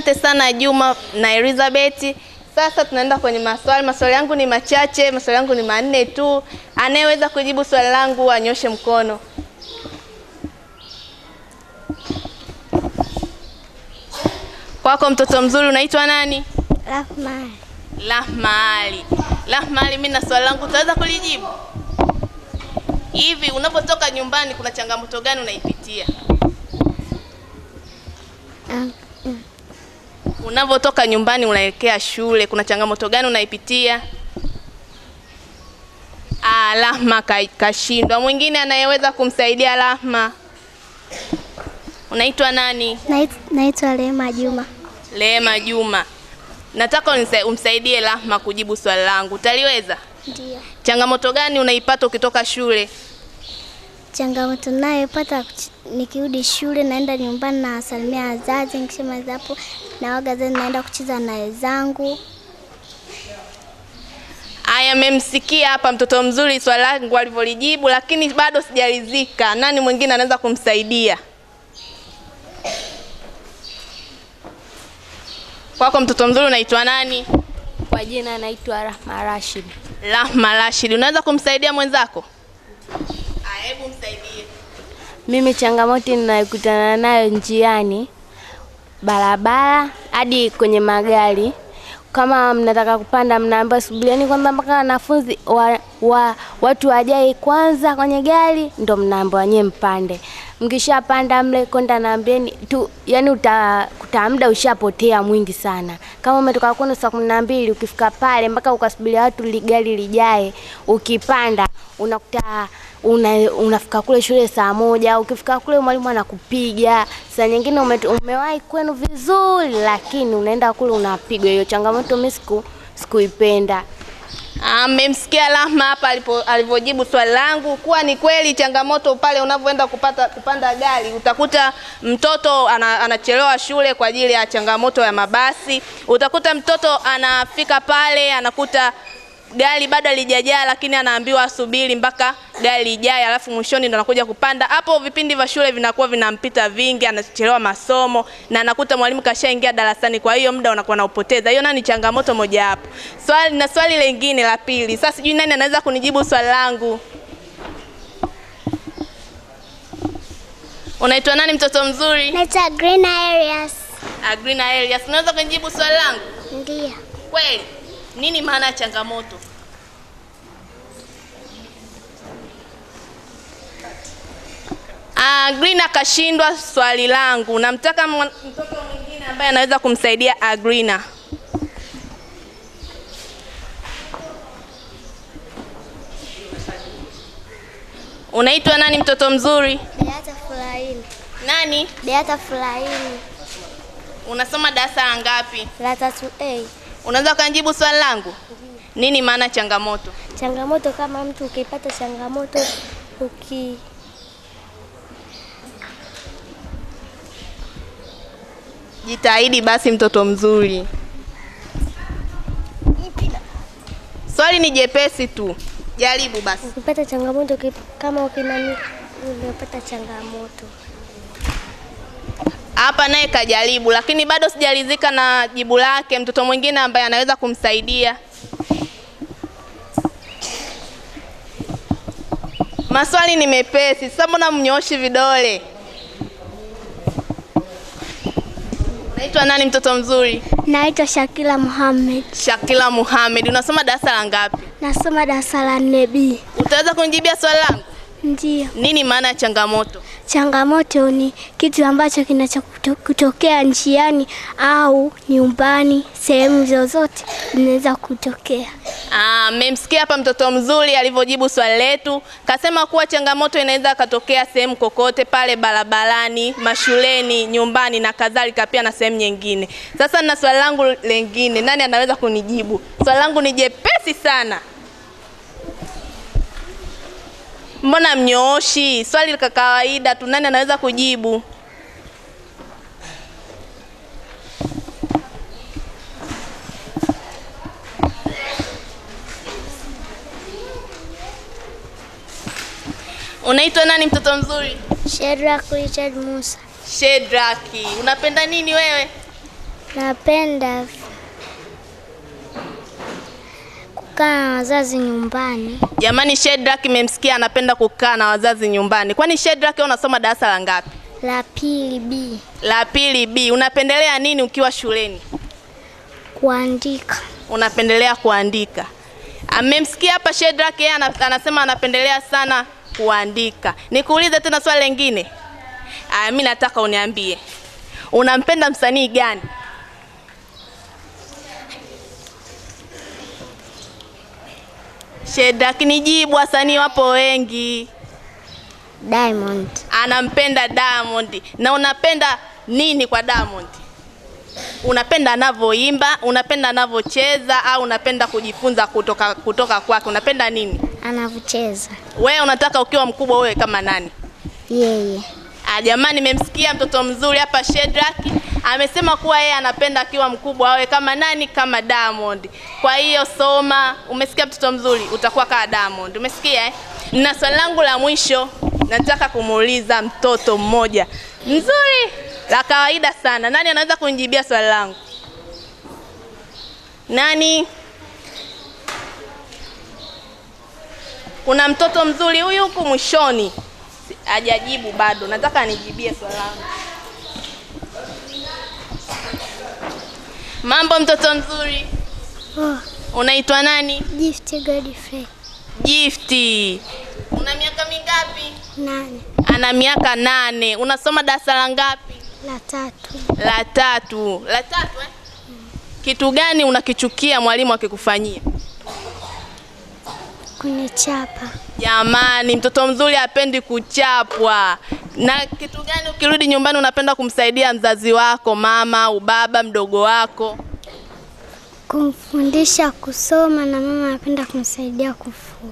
Asante sana Juma na Elizabeth. Sasa tunaenda kwenye maswali. Maswali yangu ni machache, maswali yangu ni 4 tu. Anayeweza kujibu swali langu anyoshe mkono. Kwako mtoto mzuri, unaitwa nani? Rahmali. Rahmali. Rahmali, mimi na swali langu utaweza kulijibu? Hivi unapotoka nyumbani kuna changamoto gani unaipitia? Unapotoka nyumbani unaelekea shule kuna changamoto gani unaipitia? Rahma kashindwa. Mwingine anayeweza kumsaidia Rahma? Unaitwa nani? Naitwa Lema Juma. Lema Juma. Nataka umsaidie Rahma kujibu swali langu. Utaliweza? Ndio. Changamoto gani unaipata ukitoka shule? Changamoto ninayopata nikirudi shule, naenda nyumbani na salimia wazazi, nikisema hapo na wazazi naenda kucheza na wenzangu. Haya, mmemsikia hapa mtoto mzuri swali langu alivyolijibu, lakini bado sijalizika. Nani mwingine anaweza kumsaidia? Kwako mtoto mzuri, unaitwa nani? Kwa jina naitwa Rahma Rashid. Rahma Rashid, unaweza kumsaidia mwenzako? Hebu msaidie. Mimi changamoto ninayokutana nayo njiani, barabara hadi kwenye magari. Kama mnataka kupanda mnaambiwa subirieni kwanza mpaka wanafunzi watu wajae kwanza kwenye gari ndo mnaambiwa nyewe mpande. Mkishapanda mle kwenda naambieni tu, yani utakuta muda ushapotea mwingi sana. Kama umetoka kwenda saa 12 ukifika pale mpaka ukasubiria watu gari lijae, ukipanda unakuta unafika kule shule saa 1. Ukifika kule mwalimu anakupiga. Saa nyingine umewahi kwenu vizuri lakini unaenda kule unapigwa. Hiyo changamoto mimi sikuipenda. Mmemsikia Rahma hapa alivyojibu swali langu. Kuwa ni kweli changamoto pale unapoenda kupanda gari, utakuta mtoto anachelewa shule kwa ajili ya changamoto ya mabasi. Utakuta mtoto anafika pale anakuta gari bado halijajaa, lakini anaambiwa asubiri mpaka gari lijae, alafu mwishoni ndo anakuja kupanda. Hapo vipindi vya shule vinakuwa vinampita vingi, anachelewa masomo na anakuta mwalimu kashaingia darasani, kwa hiyo muda unakuwa unaupoteza. Hiyo ni changamoto moja hapo. Swali lingine la pili. Sasa sijui nani anaweza kunijibu swali langu. Unaitwa nani mtoto mzuri? Naitwa Grina Elias. Grina Elias, unaweza kunijibu swali langu? Ndio. Kweli? Nini maana ya changamoto? Grina kashindwa swali langu. Namtaka mtoto mwingine ambaye anaweza kumsaidia Grina. Unaitwa nani mtoto mzuri? Beata Fulaini. Nani? Beata Fulaini. Unasoma darasa la ngapi? La 3A. Unaweza kunijibu swali langu? Nini maana changamoto? Changamoto kama mtu ukipata changamoto Jitahidi basi mtoto mzuri. Swali ni jepesi tu. Jaribu basi. Ukipata changamoto kama unapata changamoto. Hapa naye kajaribu lakini bado sijalizika na jibu lake. Mtoto mwingine ambaye anaweza kumsaidia. Maswali ni mepesi. Sasa mbona mnyoshi vidole? Unaitwa nani mtoto mzuri? Naitwa Shakila Muhammad. Shakila Muhammad. Unasoma darasa la ngapi? Nasoma darasa la 4B. Utaweza kunijibia swali langu? Ndio. Nini maana ya changamoto? Changamoto ni kitu ambacho kinachotokea njiani au nyumbani, sehemu zozote inaweza kutokea. Mmemsikia hapa mtoto mzuri alivyojibu swali letu. Kasema kuwa changamoto inaweza katokea sehemu kokote pale, barabarani, mashuleni, nyumbani na kadhalika, pia na sehemu nyingine. Sasa na swali langu lingine, nani anaweza kunijibu? Swali langu ni jepesi sana. Mbona mnyooshi? Swali la kawaida tu, nani anaweza kujibu? Unaitwa nani mtoto mzuri? Shedrack Richard Musa. Shedrack, unapenda nini wewe? Napenda kukaa na wazazi nyumbani. Jamani, Shedrack mmemsikia anapenda kukaa na wazazi nyumbani. Kwani Shedrack unasoma darasa la ngapi? La pili B. La pili B. Unapendelea nini ukiwa shuleni? Kuandika. Unapendelea kuandika. Amemsikia hapa Shedrack, yeye anasema anapendelea sana kuandika. Nikuulize tena swali lingine. Mimi nataka uniambie. Unampenda msanii gani? Shedrack, nijibu, wasanii wapo wengi. Diamond. Anampenda Diamond. Na unapenda nini kwa Diamond? Unapenda anavyoimba, unapenda anavyocheza, au unapenda kujifunza kutoka kwake? Unapenda nini? Anavyocheza. Wewe unataka ukiwa mkubwa wewe kama nani? Yeye. Jamani, nimemsikia mtoto mzuri hapa Shedrack. Amesema kuwa yeye anapenda akiwa mkubwa awe kama nani? Kama Diamond. Kwa hiyo soma, umesikia mtoto mzuri, utakuwa kama Diamond. Umesikia Na swali langu la mwisho, nataka kumuuliza mtoto mmoja mzuri, la kawaida sana. Nani anaweza kunijibia swali langu? Nani? Kuna mtoto mzuri huyu huku mwishoni. Hajajibu bado. Nataka anijibie swali langu. Mambo mtoto mzuri. Unaitwa nani? Gift Godfrey. Gift. Una miaka mingapi? 8. Ana miaka 8. Unasoma darasa la ngapi? La 3. La 3. La 3 Kitu gani unakichukia mwalimu akikufanyia? Kunichapa. Jamani, mtoto mzuri hapendi kuchapwa. Na kitu gani ukirudi nyumbani unapenda kumsaidia mzazi wako, mama au baba mdogo wako? Kumfundisha kusoma, na mama anapenda kumsaidia kufua.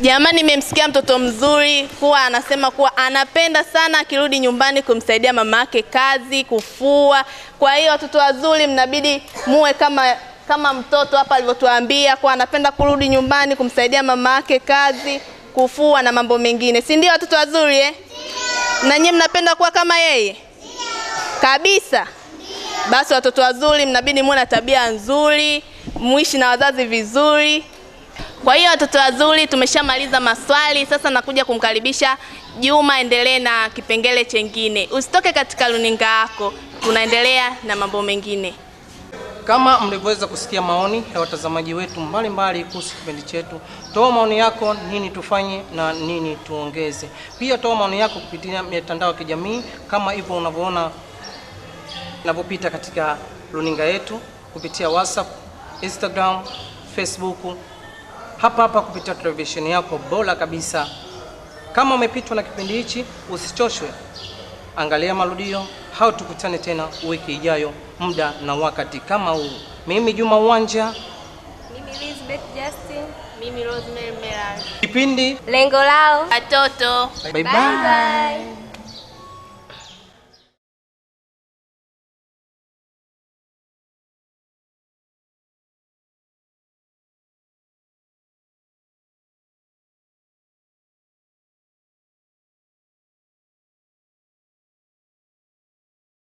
Jamani, nimemsikia mtoto mzuri kuwa anasema kuwa anapenda sana akirudi nyumbani kumsaidia mama yake kazi, kufua. Kwa hiyo watoto wazuri mnabidi muwe kama mtoto hapa alivyotuambia kuwa anapenda kurudi nyumbani kumsaidia mama yake kazi, kufua na mambo mengine. Si ndio watoto wazuri Na nyinyi mnapenda kuwa kama yeye? Kabisa. Basi watoto wazuri mnabidi muwe na tabia nzuri, muishi na wazazi vizuri. Kwa hiyo watoto wazuri, tumeshamaliza maswali. Sasa nakuja kumkaribisha Juma endelee na kipengele chengine. Usitoke katika runinga yako. Tunaendelea na mambo mengine. Kama mlivyoweza kusikia maoni ya watazamaji wetu mbalimbali kuhusu kipindi chetu, toa maoni yako, nini tufanye na nini tuongeze. Pia toa maoni yako kupitia mitandao ya kijamii kama hivyo unavyoona inavyopita katika runinga yetu, kupitia WhatsApp, Instagram, Facebook, hapa kupitia televisheni yako bora kabisa. Kama umepitwa na kipindi hichi, usichoshwe. Angalia marudio, hao tukutane tena wiki ijayo muda na wakati kama huu. Mimi Juma Uwanja, mimi Elizabeth Justin, mimi Rosemary Melali. Kipindi Lengo Lao Watoto. Bye bye.